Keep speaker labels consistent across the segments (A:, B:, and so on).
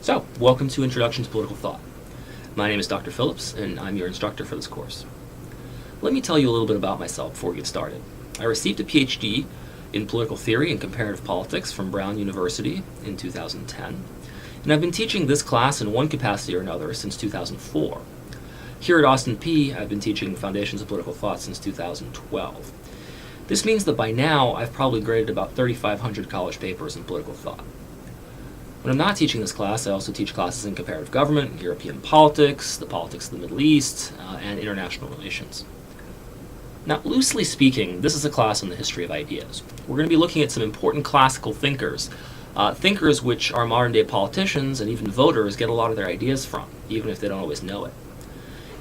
A: So, welcome to Introduction to Political Thought. My name is Dr. Phillips, and I'm your instructor for this course. Let me tell you a little bit about myself before we get started. I received a PhD in political theory and comparative politics from Brown University in 2010, and I've been teaching this class in one capacity or another since 2004. Here at Austin Peay, I've been teaching Foundations of Political Thought since 2012. This means that by now, I've probably graded about 3,500 college papers in political thought. When I'm not teaching this class, I also teach classes in comparative government, European politics, the politics of the Middle East, and international relations. Now, loosely speaking, this is a class on the history of ideas. We're going to be looking at some important classical thinkers, thinkers which our modern-day politicians and even voters get a lot of their ideas from, even if they don't always know it.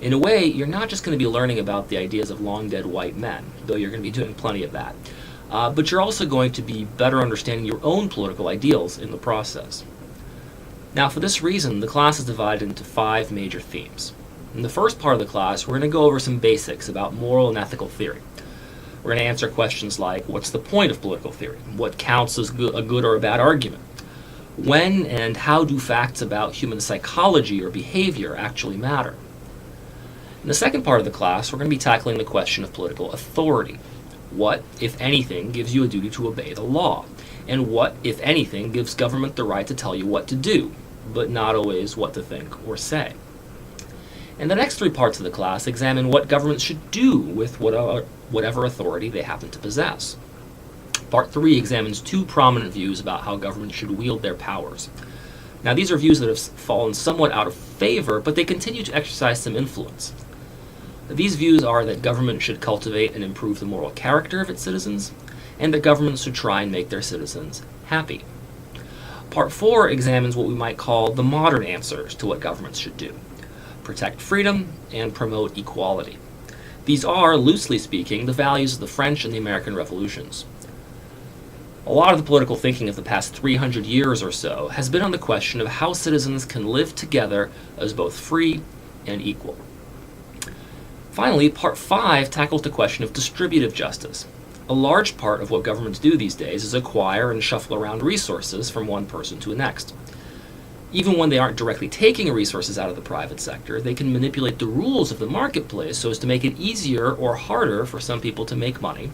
A: In a way, you're not just going to be learning about the ideas of long-dead white men, though you're going to be doing plenty of that. But you're also going to be better understanding your own political ideals in the process. Now, for this reason, the class is divided into 5 major themes. In the first part of the class, we're going to go over some basics about moral and ethical theory. We're going to answer questions like, what's the point of political theory? What counts as a good or a bad argument? When and how do facts about human psychology or behavior actually matter? In the second part of the class, we're going to be tackling the question of political authority. What, if anything, gives you a duty to obey the law? And what, if anything, gives government the right to tell you what to do, but not always what to think or say? And the next 3 parts of the class examine what governments should do with whatever authority they happen to possess. Part 3 examines 2 prominent views about how governments should wield their powers. Now, these are views that have fallen somewhat out of favor, but they continue to exercise some influence. These views are that government should cultivate and improve the moral character of its citizens, and that governments should try and make their citizens happy. Part 4 examines what we might call the modern answers to what governments should do: protect freedom and promote equality. These are, loosely speaking, the values of the French and the American revolutions. A lot of the political thinking of the past 300 years or so has been on the question of how citizens can live together as both free and equal. Finally, Part 5 tackles the question of distributive justice. A large part of what governments do these days is acquire and shuffle around resources from one person to the next. Even when they aren't directly taking resources out of the private sector, they can manipulate the rules of the marketplace so as to make it easier or harder for some people to make money,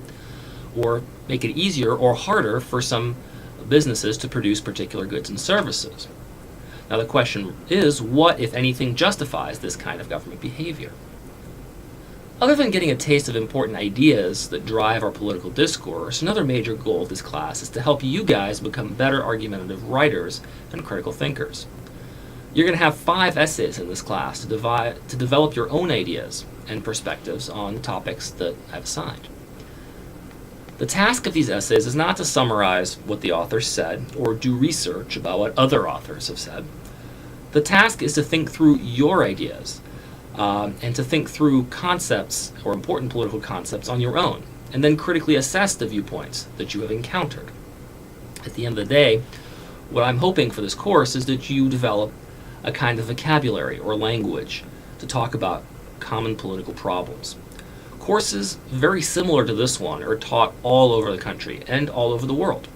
A: or make it easier or harder for some businesses to produce particular goods and services. Now the question is, what, if anything, justifies this kind of government behavior? Other than getting a taste of important ideas that drive our political discourse, another major goal of this class is to help you guys become better argumentative writers and critical thinkers. You're going to have 5 essays in this class to develop your own ideas and perspectives on topics that I've assigned. The task of these essays is not to summarize what the author said or do research about what other authors have said. The task is to think through your ideas, and to think through concepts or important political concepts on your own, and then critically assess the viewpoints that you have encountered. At the end of the day, what I'm hoping for this course is that you develop a kind of vocabulary or language to talk about common political problems. Courses very similar to this one are taught all over the country and all over the world.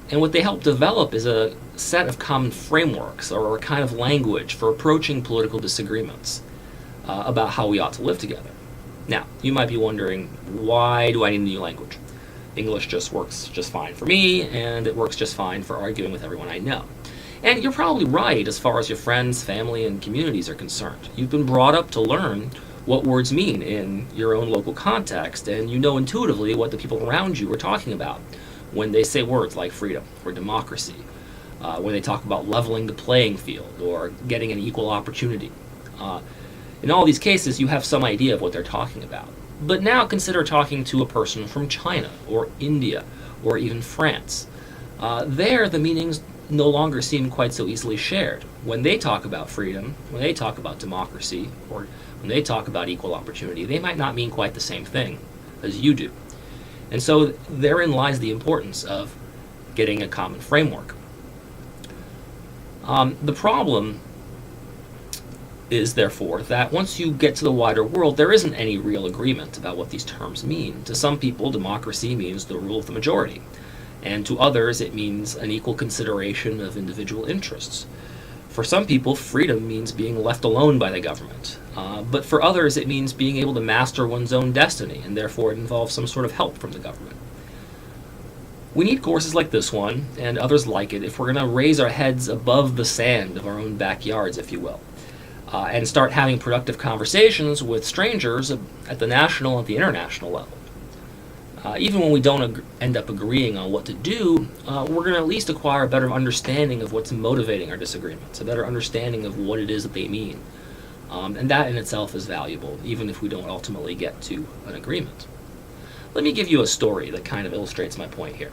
A: And what they help develop is a set of common frameworks or a kind of language for approaching political disagreements about how we ought to live together. Now, you might be wondering, why do I need a new language? English just works just fine for me, and it works just fine for arguing with everyone I know. And you're probably right as far as your friends, family, and communities are concerned. You've been brought up to learn what words mean in your own local context, and you know intuitively what the people around you are talking about when they say words like freedom or democracy, when they talk about leveling the playing field or getting an equal opportunity. In all these cases, you have some idea of what they're talking about. But now consider talking to a person from China or India or even France. There, the meanings no longer seem quite so easily shared. When they talk about freedom, when they talk about democracy, or when they talk about equal opportunity, they might not mean quite the same thing as you do. And so therein lies the importance of getting a common framework. The problem is, therefore, that once you get to the wider world, there isn't any real agreement about what these terms mean. To some people, democracy means the rule of the majority, and to others, it means an equal consideration of individual interests. For some people, freedom means being left alone by the government. But for others, it means being able to master one's own destiny, and therefore it involves some sort of help from the government. We need courses like this one, and others like it, if we're going to raise our heads above the sand of our own backyards, if you will, and start having productive conversations with strangers at the national and the international level. Even when we don't end up agreeing on what to do, we're going to at least acquire a better understanding of what's motivating our disagreements, a better understanding of what it is that they mean. And that in itself is valuable, even if we don't ultimately get to an agreement. Let me give you a story that kind of illustrates my point here.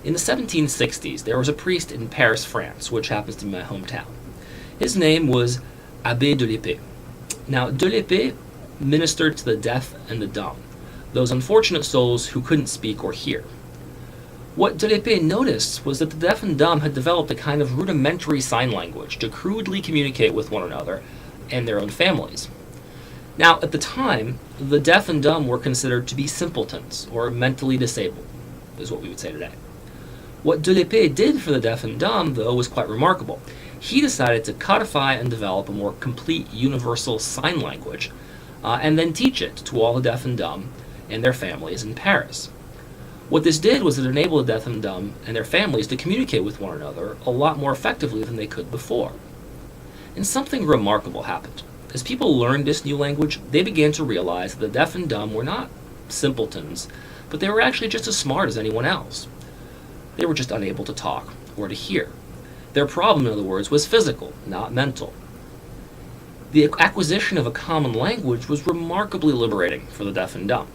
A: In the 1760s, there was a priest in Paris, France, which happens to be my hometown. His name was Abbé de l'Épée. Now, de l'Épée ministered to the deaf and the dumb, those unfortunate souls who couldn't speak or hear. What de l'Épée noticed was that the deaf and dumb had developed a kind of rudimentary sign language to crudely communicate with one another and their own families. Now, at the time, the deaf and dumb were considered to be simpletons, or mentally disabled, is what we would say today. What de l'Épée did for the deaf and dumb, though, was quite remarkable. He decided to codify and develop a more complete universal sign language, and then teach it to all the deaf and dumb and their families in Paris. What this did was it enabled the deaf and dumb and their families to communicate with one another a lot more effectively than they could before. And something remarkable happened. As people learned this new language, they began to realize that the deaf and dumb were not simpletons, but they were actually just as smart as anyone else. They were just unable to talk or to hear. Their problem, in other words, was physical, not mental. The acquisition of a common language was remarkably liberating for the deaf and dumb,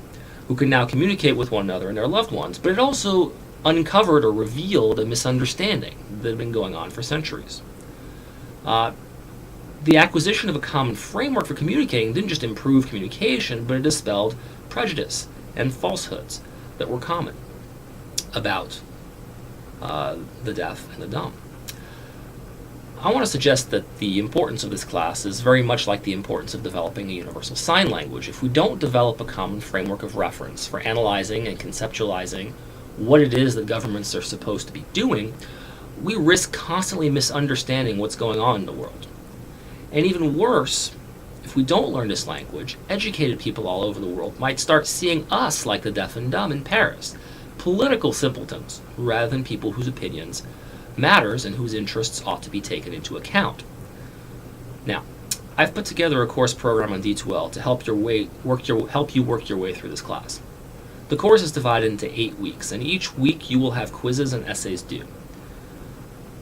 A: who could now communicate with one another and their loved ones, but it also uncovered or revealed a misunderstanding that had been going on for centuries. The acquisition of a common framework for communicating didn't just improve communication, but it dispelled prejudice and falsehoods that were common about the deaf and the dumb. I want to suggest that the importance of this class is very much like the importance of developing a universal sign language. If we don't develop a common framework of reference for analyzing and conceptualizing what it is that governments are supposed to be doing, we risk constantly misunderstanding what's going on in the world. And even worse, if we don't learn this language, educated people all over the world might start seeing us like the deaf and dumb in Paris, political simpletons, rather than people whose opinions matters and whose interests ought to be taken into account. Now, I've put together a course program on D2L to help you work your way through this class. The course is divided into 8 weeks, and each week you will have quizzes and essays due.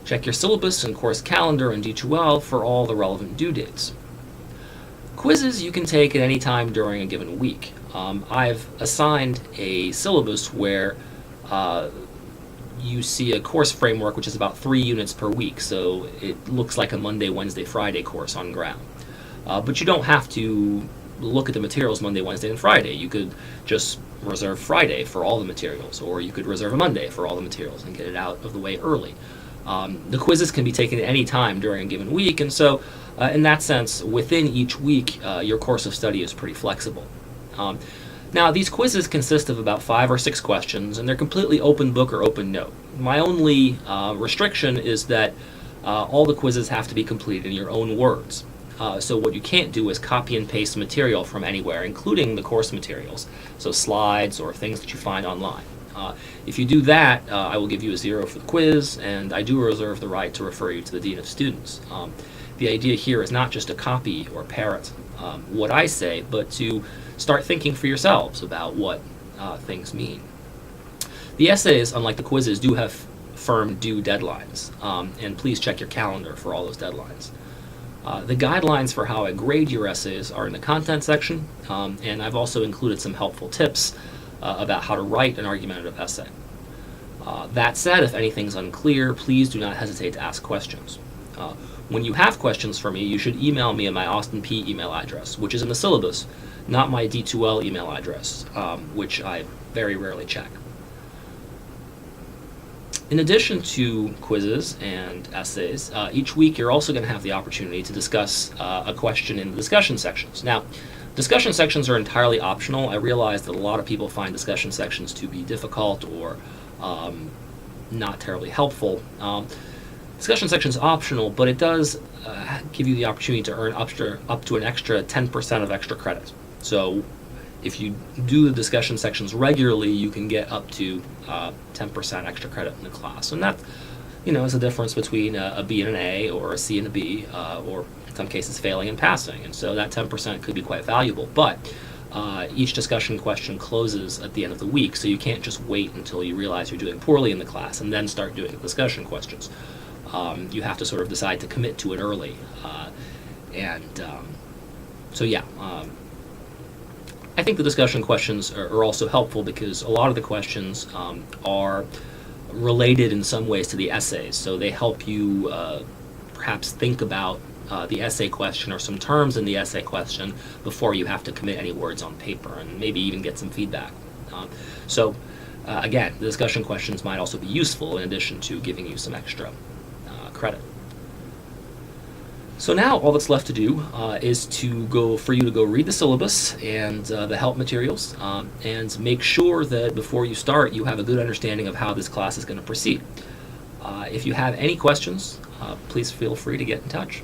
A: Check your syllabus and course calendar in D2L for all the relevant due dates. Quizzes you can take at any time during a given week. I've assigned a syllabus where you see a course framework which is about 3 units per week, so it looks like a Monday, Wednesday, Friday course on ground. But you don't have to look at the materials Monday, Wednesday, and Friday. You could just reserve Friday for all the materials, or you could reserve a Monday for all the materials and get it out of the way early. The quizzes can be taken at any time during a given week, and so in that sense, within each week, your course of study is pretty flexible. Now, these quizzes consist of about 5 or 6 questions, and they're completely open book or open note. My only restriction is that all the quizzes have to be completed in your own words. So what you can't do is copy and paste material from anywhere, including the course materials, so slides or things that you find online. If you do that, I will give you a 0 for the quiz, and I do reserve the right to refer you to the Dean of Students. The idea here is not just to copy or parrot what I say, but to start thinking for yourselves about what things mean. The essays, unlike the quizzes, do have firm due deadlines, and please check your calendar for all those deadlines. The guidelines for how I grade your essays are in the content section, and I've also included some helpful tips about how to write an argumentative essay. That said, if anything's unclear, please do not hesitate to ask questions. When you have questions for me, you should email me at my Austin P email address, which is in the syllabus, not my D2L email address, which I very rarely check. In addition to quizzes and essays, each week you're also going to have the opportunity to discuss a question in the discussion sections. Now, discussion sections are entirely optional. I realize that a lot of people find discussion sections to be difficult or not terribly helpful. Discussion section is optional, but it does give you the opportunity to earn up to an extra 10% of extra credit. So if you do the discussion sections regularly, you can get up to 10% extra credit in the class. And that, is the difference between a B and an A, or a C and a B, or in some cases failing and passing. And so that 10% could be quite valuable. But each discussion question closes at the end of the week, so you can't just wait until you realize you're doing poorly in the class and then start doing the discussion questions. You have to sort of decide to commit to it early. I think the discussion questions are also helpful because a lot of the questions are related in some ways to the essays. So they help you perhaps think about the essay question or some terms in the essay question before you have to commit any words on paper, and maybe even get some feedback. Again, the discussion questions might also be useful in addition to giving you some extra credit. So now all that's left to do is for you to go read the syllabus and the help materials, and make sure that before you start you have a good understanding of how this class is going to proceed. If you have any questions, please feel free to get in touch.